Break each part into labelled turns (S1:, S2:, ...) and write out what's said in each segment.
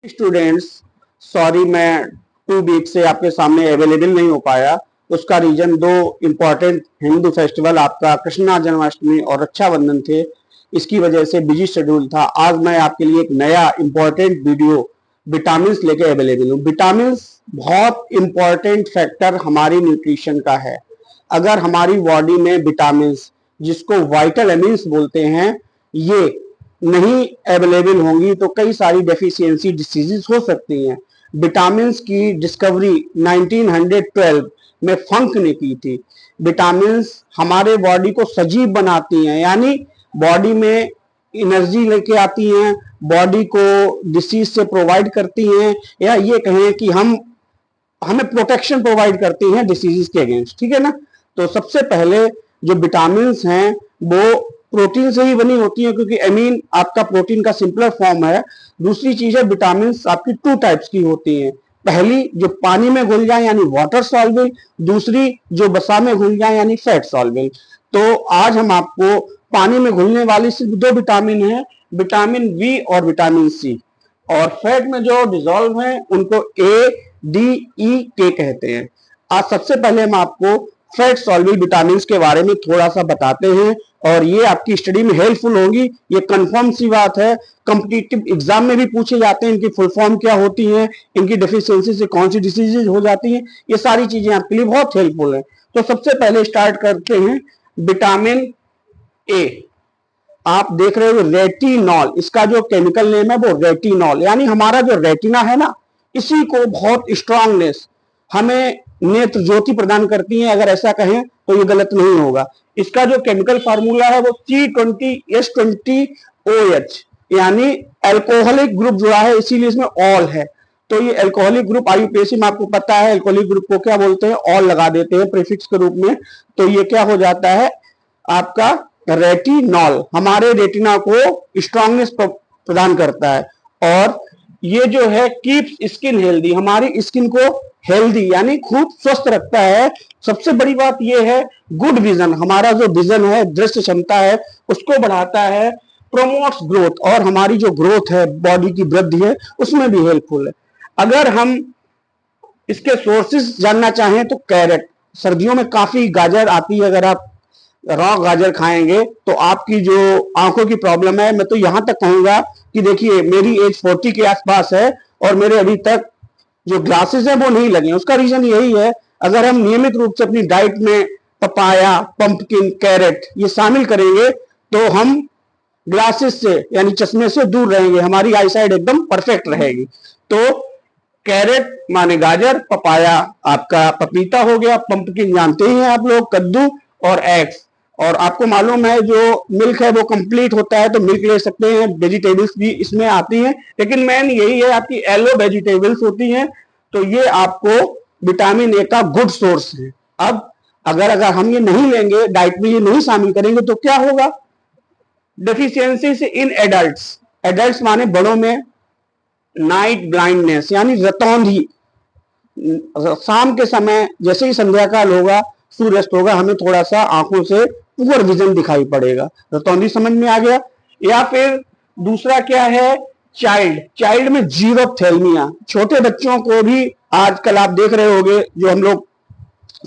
S1: Students, sorry मैं 2 week से आपके सामने अवेलेबल नहीं हो पाया। उसका रीजन दो इम्पोर्टेंट हिंदू फेस्टिवल आपका कृष्णा जन्माष्टमी और रक्षाबंधन थे, इसकी वजह से बिजी शेड्यूल था। आज मैं आपके लिए एक नया इम्पोर्टेंट वीडियो विटामिन लेके अवेलेबल हूँ। विटामिन बहुत इम्पोर्टेंट फैक्टर हमारी न्यूट्रिशन का है। अगर हमारी बॉडी में विटामिन, जिसको वाइटल एमिन्स बोलते हैं, ये नहीं अवेलेबल होंगी तो कई सारी डेफिशिएंसी डिसीजेस हो सकती हैं। विटामिन की डिस्कवरी 1912 में फंक ने की थी। विटामिन हमारे बॉडी को सजीव बनाती हैं, यानी बॉडी में एनर्जी लेके आती हैं, बॉडी को डिसीज से प्रोवाइड करती हैं, या ये कहें कि हमें प्रोटेक्शन प्रोवाइड करती हैं डिसीजेस के अगेंस्ट। ठीक है ना। तो सबसे पहले जो विटामिन हैं वो प्रोटीन से ही बनी होती है, क्योंकि एमीन आपका प्रोटीन का सिंपलर फॉर्म है। दूसरी चीज है, विटामिन आपकी 2 टाइप्स की होती हैं। पहली जो पानी में घुल जाए यानी वाटर सॉल्युबल, दूसरी जो वसा में घुल जाए यानी फैट सॉल्युबल। तो आज हम आपको पानी में घुलने वाली सिर्फ 2 विटामिन है, विटामिन बी और विटामिन सी, और फैट में जो डिजोल्व है उनको ए डी ई के कहते हैं। आज सबसे पहले हम आपको फैट सॉल्युबल विटामिन के बारे में थोड़ा सा बताते हैं, और ये आपकी स्टडी में हेल्पफुल होगी। ये कंफर्म सी बात है, कॉम्पिटिटिव एग्जाम में भी पूछे जाते हैं इनकी फुल फॉर्म क्या होती है, इनकी डेफिशिएंसी से कौन सी डिसीजेज हो जाती हैं। ये सारी चीजें आपके लिए बहुत हेल्पफुल है। तो सबसे पहले स्टार्ट करते हैं विटामिन ए। आप देख रहे हो रेटिनॉल, इसका जो केमिकल नेम है वो रेटिनॉल, यानी हमारा जो रेटिना है ना, इसी को बहुत स्ट्रांगनेस, हमें नेत्र ज्योति प्रदान करती है। अगर ऐसा कहें तो ये गलत नहीं होगा। इसका जो केमिकल फार्मूला है वो C20H20OH, यानी अल्कोहलिक ग्रुप जुड़ा है, इसीलिए इसमें ऑल है। तो ये अल्कोहलिक ग्रुप आईयूपीएससी में आपको पता है अल्कोहलिक ग्रुप को क्या बोलते हैं, ऑल लगा देते हैं प्रीफिक्स के रूप में। तो ये क्या हो जाता है आपका रेटिनॉल, हमारे रेटिना को स्ट्रांगनेस प्रदान करता है। और ये जो है कीप्स स्किन हेल्दी, हमारी स्किन को हेल्दी यानी खूब स्वस्थ रखता है। सबसे बड़ी बात यह है गुड विजन, हमारा जो विजन है, दृष्टि क्षमता है, उसको बढ़ाता है। प्रोमोट्स ग्रोथ, और हमारी जो ग्रोथ है, बॉडी की वृद्धि है, उसमें भी हेल्पफुल है। अगर हम इसके सोर्सेस जानना चाहें तो कैरेट, सर्दियों में काफी गाजर आती है, अगर आप रॉ गाजर खाएंगे तो आपकी जो आंखों की प्रॉब्लम है, मैं तो यहां तक कहूंगा कि देखिए मेरी एज 40 के आसपास है और मेरे अभी तक जो ग्लासेस है वो नहीं लगे। उसका रीजन यही है, अगर हम नियमित रूप से अपनी डाइट में पपाया, पंपकिन, कैरेट ये शामिल करेंगे तो हम ग्लासेस से यानी चश्मे से दूर रहेंगे, हमारी आई साइड एकदम परफेक्ट रहेगी। तो कैरेट माने गाजर, पपाया आपका पपीता हो गया, पंपकिन जानते ही हैं आप लोग, कद्दू और एग्स। और आपको मालूम है जो मिल्क है वो कंप्लीट होता है तो मिल्क ले सकते हैं, वेजिटेबल्स भी इसमें आती हैं, लेकिन मेन यही है आपकी येलो वेजिटेबल्स होती हैं। तो ये आपको विटामिन ए का गुड सोर्स है। अब अगर हम ये नहीं लेंगे, डाइट में ये नहीं शामिल करेंगे तो क्या होगा, डेफिशिएंसीज इन एडल्ट्स, एडल्ट्स माने बड़ों में, नाइट ब्लाइंडनेस यानी रतौंधी, शाम के समय जैसे ही संध्या काल होगा, सूर्यास्त होगा, हमें थोड़ा सा आंखों से पुअर विजन दिखाई पड़ेगा, रतौंधी समझ में आ गया। या फिर दूसरा क्या है, चाइल्ड में जीरोथेल्मिया, छोटे बच्चों को भी आजकल आप देख रहे होंगे जो हम लोग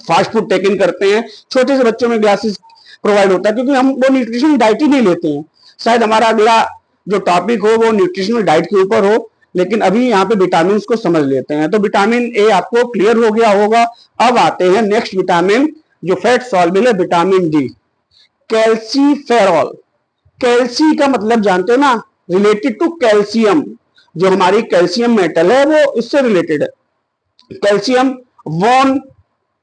S1: फास्ट फूड टेक इन करते हैं, छोटे से बच्चों में ग्लासेस प्रोवाइड होता है, क्योंकि हम वो न्यूट्रिशनल डाइट ही नहीं लेते हैं। शायद हमारा अगला जो टॉपिक हो वो न्यूट्रिशनल डाइट के ऊपर हो, लेकिन अभी यहाँ पे विटामिन को समझ लेते हैं। तो विटामिन ए आपको क्लियर हो गया होगा। अब आते हैं नेक्स्ट विटामिन जो फैट सॉल्युबल है, विटामिन डी, कैल्सीफेरॉल। कैल्सी का मतलब जानते हो ना, रिलेटेड टू कैल्शियम, जो हमारी कैल्शियम मेटल है वो इससे रिलेटेड है। कैल्शियम बोन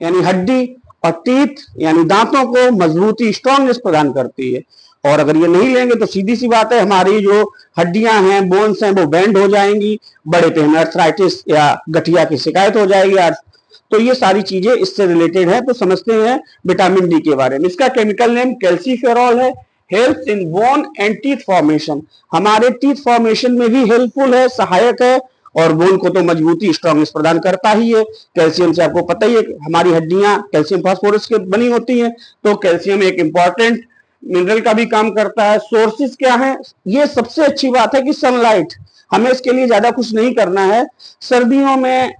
S1: यानी हड्डी, और टीथ यानी दांतों को मजबूती, स्ट्रॉन्गनेस प्रदान करती है। और अगर ये नहीं लेंगे तो सीधी सी बात है हमारी जो हड्डियां हैं, बोन्स हैं, वो बैंड हो जाएंगी, बड़े पे हमें अर्थराइटिस या गठिया की शिकायत हो जाएगी आज। तो ये सारी चीजें इससे रिलेटेड है। तो समझते हैं विटामिन डी के बारे में। इसका केमिकल नेम कैल्सीफेरॉल है। Help in bone and teeth formation, हमारे टीथ फॉर्मेशन में भी हेल्पफुल है, सहायक है, और बोन को तो मजबूती, स्ट्रॉन्गनेस प्रदान करता ही है। कैल्शियम से आपको पता ही है हमारी हड्डियां कैल्शियम फास्फोरस के बनी होती हैं, तो कैल्शियम एक इंपॉर्टेंट मिनरल का भी काम करता है। सोर्सेज क्या है, ये सबसे अच्छी बात है कि सनलाइट, हमें इसके लिए ज्यादा कुछ नहीं करना है। सर्दियों में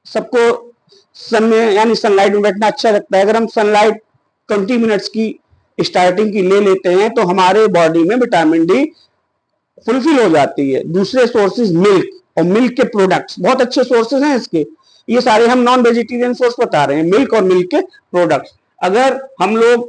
S1: सबको सन में यानी सनलाइट में बैठना अच्छा लगता है। अगर हम सनलाइट 20 मिनट्स की स्टार्टिंग की ले लेते हैं तो हमारे बॉडी में विटामिन डी फुलफिल हो जाती है। दूसरे सोर्सेज मिल्क और मिल्क के प्रोडक्ट्स बहुत अच्छे सोर्सेज हैं इसके। ये सारे हम नॉन वेजिटेरियन सोर्स बता रहे हैं, मिल्क और मिल्क के प्रोडक्ट्स। अगर हम लोग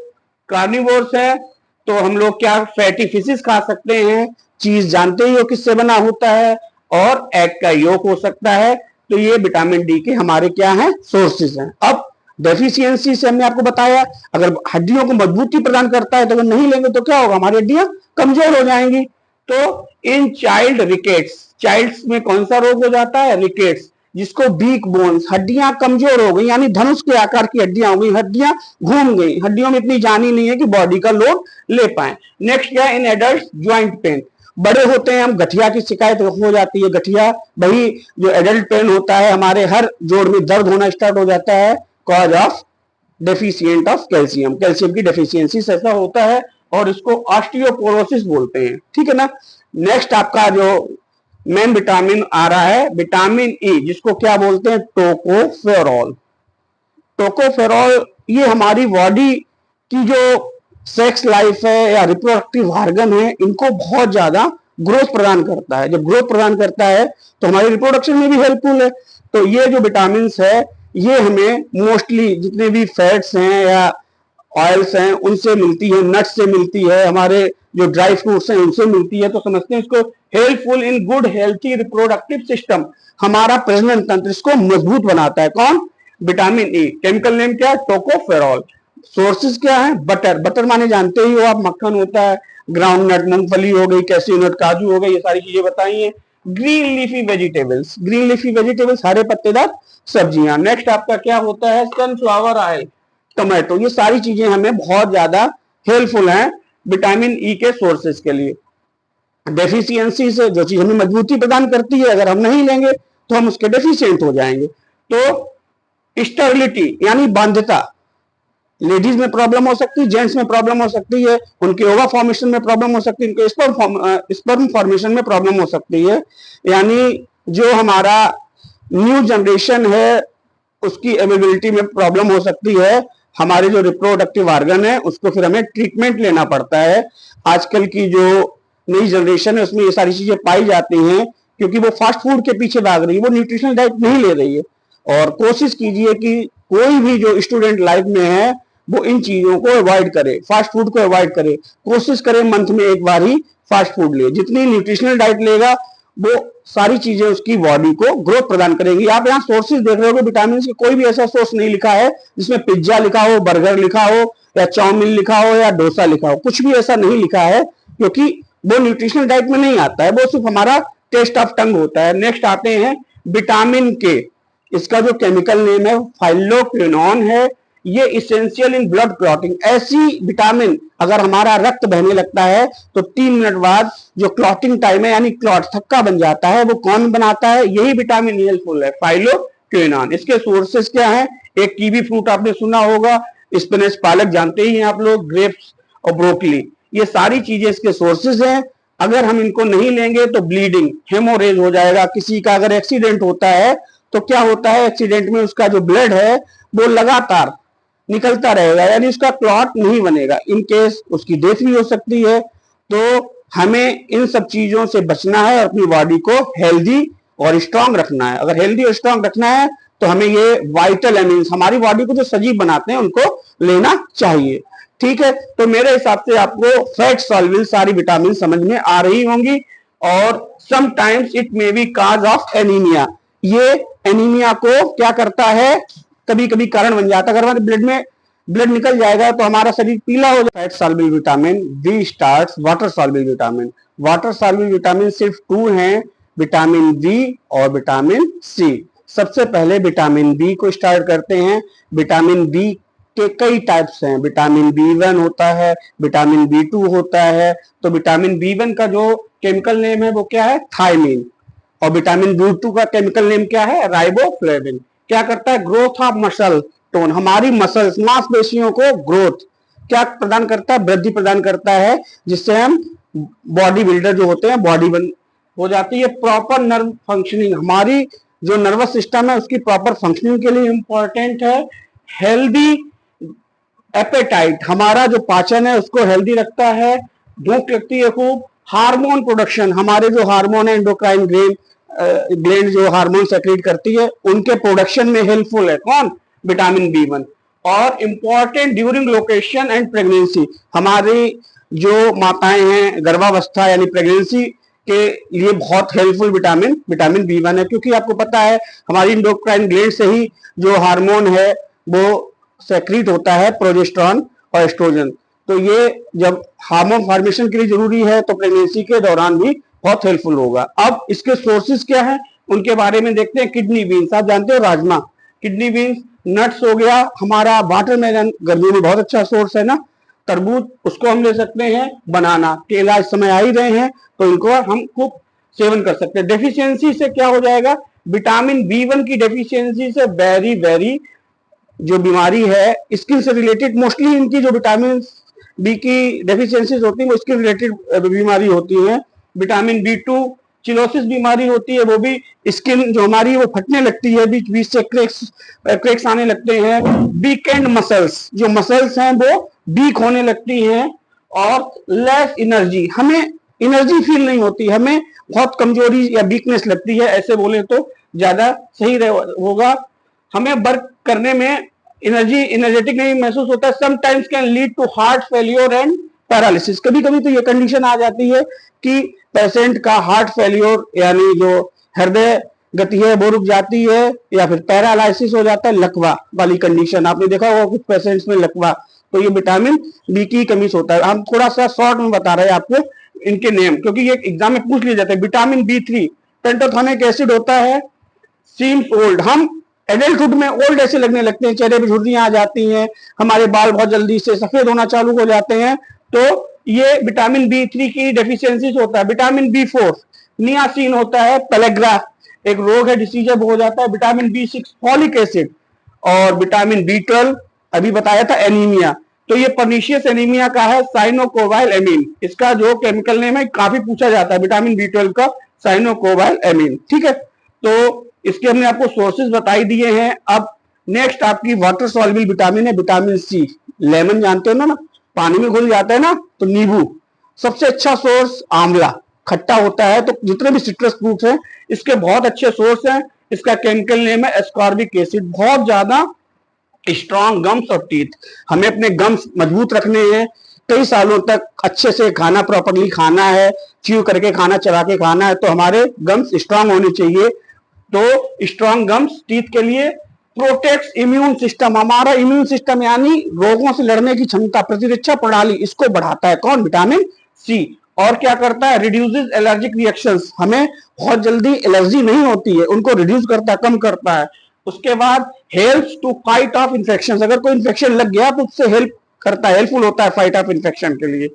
S1: कार्निवोर्स हैं तो हम लोग क्या फैटी फिशेस खा सकते हैं, चीज जानते ही हो किससे बना होता है, और एग का योक हो सकता है। तो ये विटामिन डी के हमारे क्या है सोर्सेज हैं। अब डेफिशिएंसी से हमने आपको बताया, अगर हड्डियों को मजबूती प्रदान करता है तो अगर नहीं लेंगे तो क्या होगा, हमारी हड्डियां कमजोर हो जाएंगी। तो इन चाइल्ड रिकेट्स, चाइल्ड्स में कौन सा रोग हो जाता है, रिकेट्स, जिसको वीक बोन्स, हड्डियां कमजोर हो गई यानी धनुष के आकार की हड्डियां हो गई, हड्डियां घूम गई, हड्डियों में इतनी जान ही नहीं है कि बॉडी का लोड ले पाए। नेक्स्ट क्या है, इन एडल्ट ज्वाइंट पेन, बड़े होते हैं हम गठिया की शिकायत हो जाती है। गठिया वही जो एडल्ट पेन होता है, हमारे हर जोड़ में दर्द होना स्टार्ट हो जाता है, cause of deficient of calcium, calcium की डेफिशिएंसी से ऐसा होता है और इसको ऑस्टियोपोरोसिस बोलते हैं। ठीक है ना। नेक्स्ट आपका जो मेन विटामिन आ रहा है विटामिन ई, जिसको क्या बोलते हैं, टोकोफेरॉल। टोकोफेरॉल ये हमारी बॉडी की जो सेक्स लाइफ है या रिप्रोडक्टिव ऑर्गन है, इनको बहुत ज्यादा ग्रोथ प्रदान करता है। जब ग्रोथ प्रदान करता है तो हमारी रिप्रोडक्शन में भी हेल्पफुल है। तो ये जो विटामिन है ये हमें मोस्टली जितने भी फैट्स हैं या ऑयल्स हैं उनसे मिलती है, नट्स से मिलती है, हमारे जो ड्राई फ्रूट्स हैं उनसे मिलती है। तो समझते हैं इसको helpful in good healthy reproductive system, हमारा प्रजनन तंत्र इसको मजबूत बनाता है। कौन, विटामिन ई। केमिकल नेम क्या है, टोकोफेरॉल। सोर्सेज क्या है, बटर, बटर माने जानते ही हो आप, मक्खन होता है, ग्राउंड नट, मूंगफली हो गई, कैसी नट, काजू हो गई, ये सारी चीजें बताई हैं। Green leafy vegetables, green leafy vegetables हरे पत्तेदार सब्जियां। नेक्स्ट आपका क्या होता है, सनफ्लावर ऑयल, टोमेटो। ये सारी चीजें हमें बहुत ज्यादा हेल्पफुल हैं विटामिन ई के सोर्सेज के लिए। डेफिशिएंसी से जो चीज हमें मजबूती प्रदान करती है, अगर हम नहीं लेंगे तो हम उसके डेफिशिएंट हो जाएंगे। तो स्टेरिलिटी यानी बाध्यता, लेडीज में प्रॉब्लम हो सकती है, जेंट्स में प्रॉब्लम हो सकती है, उनके ओवा फॉर्मेशन में प्रॉब्लम हो सकती है, उनके स्पर्म फॉर्मेशन में प्रॉब्लम हो सकती है। यानी जो हमारा न्यू जनरेशन है उसकी अवेलेबिलिटी में प्रॉब्लम हो सकती है। हमारे जो रिप्रोडक्टिव ऑर्गन है उसको फिर हमें ट्रीटमेंट लेना पड़ता है। आजकल की जो नई जनरेशन है उसमें ये सारी चीजें पाई जाती हैं क्योंकि वो फास्ट फूड के पीछे भाग रही है, वो न्यूट्रिशनल डाइट नहीं ले रही है। और कोशिश कीजिए कि कोई भी जो स्टूडेंट लाइफ में है वो इन चीजों को अवॉइड करे, फास्ट फूड को अवॉइड करे। कोशिश करें मंथ में एक बार ही फास्ट फूड ले। जितनी न्यूट्रिशनल डाइट लेगा वो सारी चीजें उसकी बॉडी को ग्रोथ प्रदान करेंगी। आप यहाँ सोर्सेज देख रहे हो विटामिन के, कोई भी ऐसा सोर्स नहीं लिखा है जिसमें पिज्जा लिखा हो, बर्गर लिखा हो, या चाउमीन लिखा हो, या डोसा लिखा हो, कुछ भी ऐसा नहीं लिखा है क्योंकि वो न्यूट्रिशनल डाइट में नहीं आता है, वो सिर्फ हमारा टेस्ट ऑफ टंग होता है। नेक्स्ट आते हैं विटामिन के, इसका जो केमिकल नेम है फाइलोक्विनोन है। ये इसेंशियल इन ब्लड क्लॉटिंग, ऐसी विटामिन अगर हमारा रक्त बहने लगता है तो 3 मिनट बाद जो क्लॉटिंग टाइम है यानी क्लॉट थक्का बन जाता है, वो कौन बनाता है, यही विटामिन हेल्पफुल है, फाइलोक्विनोन। इसके सोर्सेज क्या है, एक कीवी फ्रूट आपने सुना होगा, स्पिनच, पालक जानते ही हैं आप लोग, ग्रेप्स और ब्रोकली, ये सारी चीजें इसके सोर्सेज हैं। अगर हम इनको नहीं लेंगे तो ब्लीडिंग, हेमोरेज हो जाएगा। किसी का अगर एक्सीडेंट होता है तो क्या होता है, एक्सीडेंट में उसका जो ब्लड है वो लगातार निकलता रहेगा यानी उसका क्लॉट नहीं बनेगा, इन केस उसकी डेथ भी हो सकती है। तो हमें इन सब चीजों से बचना है और अपनी बॉडी को हेल्दी और स्ट्रांग रखना है। अगर हेल्दी और स्ट्रांग रखना है तो हमें ये वाइटल एमिन्स, हमारी बॉडी को जो सजीव बनाते हैं, उनको लेना चाहिए। ठीक है, तो मेरे हिसाब से आपको फैट सॉल्युबल सारी विटामिन समझ में आ रही होंगी। और sometimes it may be cause of anaemia, ये एनीमिया को क्या करता है, कभी कभी कारण बन जाता है। अगर हमारे ब्लड में ब्लड निकल जाएगा तो हमारा शरीर पीला हो जाएगा। Fat soluble vitamin, B stars, water soluble vitamin. Water soluble vitamin सिर्फ 2 हैं, विटामिन बी और विटामिन सी। सबसे पहले विटामिन बी को स्टार्ट करते हैं। विटामिन बी के कई टाइप्स हैं, विटामिन बी1 होता है, विटामिन बी2 होता है। तो विटामिन बी1 का जो केमिकल नेम है वो क्या है, थायमिन। और विटामिन बी2 का केमिकल नेम क्या है, राइबोफ्लेविन। क्या करता है, ग्रोथ ऑफ मसल टोन, हमारी मसल्स, मांसपेशियों को ग्रोथ क्या प्रदान करता है, वृद्धि प्रदान करता है, जिससे हम बॉडी बिल्डर जो होते हैं, हो जाती है प्रॉपर नर्व फंक्शनिंग, हमारी जो नर्वस सिस्टम है उसकी प्रॉपर फंक्शनिंग के लिए इंपॉर्टेंट है। हेल्दी एपेटाइट, हमारा जो पाचन है उसको हेल्दी रखता है, भूख लगती है खूब। हार्मोन प्रोडक्शन, हमारे जो हार्मोन है एंडोक्राइन ग्लैंड जो हार्मोन सेक्रेट करती है उनके प्रोडक्शन में हेल्पफुल है कौन, विटामिन बी1। और important during location and pregnancy, हमारी जो माताएं हैं गर्भावस्था यानी प्रेगनेंसी के लिए बहुत हेल्पफुल विटामिन बी1 है, क्योंकि आपको पता है हमारी एंडोक्राइन ग्लैंड से ही जो हार्मोन है वो सेक्रीट होता है, प्रोजेस्टेरॉन और एस्ट्रोजन। तो ये जब हार्मोन फॉर्मेशन के लिए जरूरी है तो प्रेगनेंसी के दौरान भी बहुत हेल्पफुल होगा। अब इसके सोर्सेज क्या है उनके बारे में देखते हैं। किडनी बीन्स, आप जानते हो राजमा, किडनी बीन्स, नट्स हो गया हमारा, वाटरमेलन गर्मियों में बहुत अच्छा सोर्स है ना, तरबूज उसको हम ले सकते हैं, बनाना, केला इस समय आ ही रहे हैं तो इनको हम खूब सेवन कर सकते हैं। डेफिशिएंसी से क्या हो जाएगा, विटामिन बी1 की डेफिशिएंसी से वेरी जो बीमारी है स्किन से रिलेटेड, मोस्टली इनकी जो विटामिन बी की डेफिशिएंसीज होती है वो स्किन रिलेटेड बीमारी होती है। विटामिन बी2 चिलोसिस बीमारी होती है, वो भी स्किन जो हमारी वो फटने लगती है, बीच बीच से क्रेक्स आने लगते हैं। वीकेंड मसल्स, जो मसल्स हैं वो वीक होने लगती हैं। और लेस एनर्जी, हमें एनर्जी फील नहीं होती, हमें बहुत कमजोरी या वीकनेस लगती है, ऐसे बोले तो ज्यादा सही होगा। हमें वर्क करने में एनर्जेटिक नहीं महसूस होता। Sometimes can lead to heart failure and paralysis, कभी कभी तो ये कंडीशन आ जाती है कि पेशेंट का हार्ट फेलियर यानी जो हृदय गति है वो रुक जाती है, या फिर पैरालिसिस हो जाता है, लकवा वाली कंडीशन आपने देखा होगा कुछ पेशेंट्स में लकवा, तो ये विटामिन बी की कमी से होता है। हम थोड़ा सा शॉर्ट में बता रहे हैं आपको इनके नेम, क्योंकि ये एग्जाम में पूछ लिए जाते हैं। विटामिन बी3 पेंटोथेनिक एसिड होता है, सीम्स ओल्ड, हम एडल्टहुड में ओल्ड ऐसे लगने लगते हैं, चेहरे पे झुर्रियां आ जाती हैं, हमारे बाल बहुत जल्दी से सफेद होना चालू हो जाते हैं, तो ये विटामिन बी3 की डेफिशिएंसी होता है। विटामिन बी4 नियासिन होता है, पेलेग्रा एक रोग है, डिसीज है, वो हो जाता है। विटामिन बी6 फॉलिक एसिड, और विटामिन बी12 अभी बताया था एनीमिया, तो ये पर्नीशियस एनीमिया का है साइनोकोबाइल एमीन, इसका जो केमिकल नेम है काफी पूछा जाता है, विटामिन बी12 का साइनोकोबाइल एमीन, ठीक है। तो इसके हमने आपको सोर्सेज बताई दिए हैं। अब नेक्स्ट आपकी वाटर सॉल्युबल विटामिन है विटामिन सी, लेमन जानते हो ना, पानी में घुल जाता है ना, तो नींबू सबसे अच्छा सोर्स, आंवला खट्टा होता है, तो जितने भी सिट्रस फ्रूट्स हैं इसके बहुत अच्छे सोर्स हैं। इसका केमिकल नेम है एस्कॉर्बिक एसिड, बहुत ज्यादा स्ट्रॉन्ग गम्स और टीथ, हमें अपने गम्स मजबूत रखने हैं, कई सालों तक अच्छे से खाना प्रॉपरली खाना है, च्यू करके खाना, चबा के खाना है, तो हमारे गम्स स्ट्रांग होने चाहिए। तो स्ट्रांग गम्स टीथ के लिए प्रोटेक्ट इम्यून सिस्टम, हमारा इम्यून सिस्टम यानी रोगों से लड़ने की क्षमता, प्रतिरक्षा प्रणाली, इसको बढ़ाता है कौन, विटामिन सी। और क्या करता है, रिड्यूसेस एलर्जिक रिएक्शंस, हमें बहुत जल्दी एलर्जी नहीं होती है, उनको रिड्यूस करता है, कम करता है। उसके बाद helps to fight off infection, अगर कोई इन्फेक्शन लग गया तो उससे हेल्प करता है, हेल्पफुल होता है फाइट ऑफ इन्फेक्शन के लिए।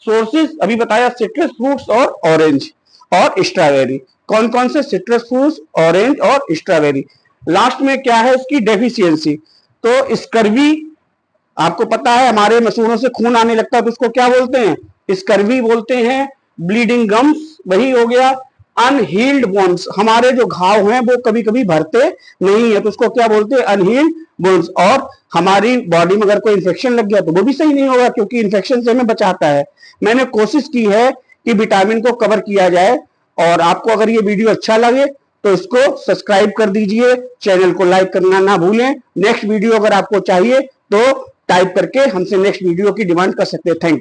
S1: सोर्सेज अभी बताया, सिट्रस फ्रूट्स और ऑरेंज और स्ट्रॉबेरी। कौन कौन से, सिट्रस फ्रूट्स, ऑरेंज और स्ट्रॉबेरी। लास्ट में क्या है इसकी डेफिशिएंसी, तो स्कर्वी, आपको पता है हमारे मसूड़ों से खून आने लगता है तो उसको क्या बोलते हैं, स्कर्वी बोलते हैं। ब्लीडिंग गम्स वही हो गया। अनहील्ड बोन्स, हमारे जो घाव हैं वो कभी कभी भरते नहीं है तो उसको क्या बोलते हैं, अनहील्ड बोन्स। और हमारी बॉडी में अगर कोई इन्फेक्शन लग गया तो वो भी सही नहीं होगा, क्योंकि इन्फेक्शन से हमें बचाता है। मैंने कोशिश की है कि विटामिन को कवर किया जाए, और आपको अगर ये वीडियो अच्छा लगे तो इसको सब्सक्राइब कर दीजिए, चैनल को लाइक करना ना भूलें। नेक्स्ट वीडियो अगर आपको चाहिए तो टाइप करके हमसे नेक्स्ट वीडियो की डिमांड कर सकते हैं। Thank you.